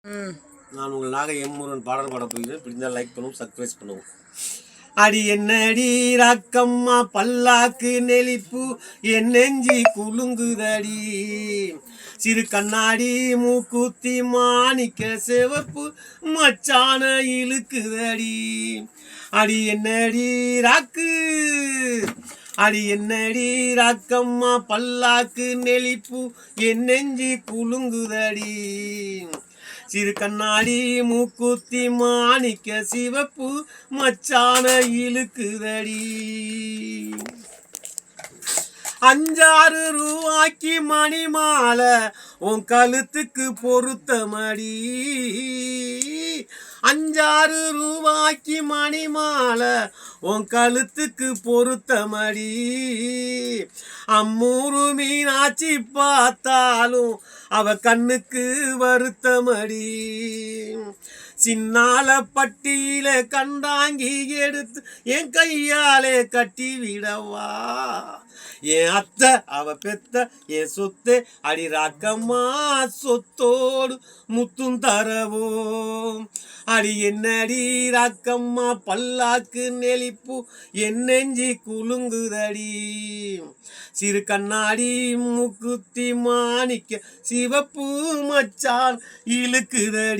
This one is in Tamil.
நான் உங்கள் நாக எம்முருகன் பாடல் பாட போகிறேன். பிடிந்தால் லைக் பண்ணுவோம், சப்ஸ்கிரைப் பண்ணுவோம். அடி என்னடி ராக்கம்மா பல்லாக்கு நெளிப்பு என் நெஞ்சி குலுங்குதடி, சிறு கண்ணாடி மூக்குத்தி மாணிக்க சிவப்பு மச்சான இழுக்குதடி. அடி என்னடி ராக்கு, அடி என்னடி ராக்கம்மா பல்லாக்கு நெளிப்பு என் நெஞ்சி குலுங்குதடி, சிறு கண்ணாடி மூக்குத்தி மாணிக்க சிவப்பு மச்சான இழுக்குதடி. 5-6 ரூபாய்க்கு மணி மாலை உன் கழுத்துக்கு பொருத்தமடி, 5-6 ரூபாய்க்கு மணி மாலை உன் கழுத்துக்கு பொருத்தமடி. அம்மூரு மீனாட்சி பார்த்தாலும் அவ கண்ணுக்கு வருத்தமடி. சின்னால பட்டியில கண்டாங்கி எடுத்து என் கையாலே கட்டி விடவா, என் அத்தை அவ பெத்த என் சொத்து, அடி ராக்கம்மா சொத்தோடு முத்தும் தரவோம். அடி என்னடி ராக்கம்மா பல்லாக்கு நெளிப்பு என் நெஞ்சி குலுங்குதடி, சிறு கண்ணாடி மூக்குத்தி மாணிக்க சிவப்பு மச்சான் இழுக்குதடி.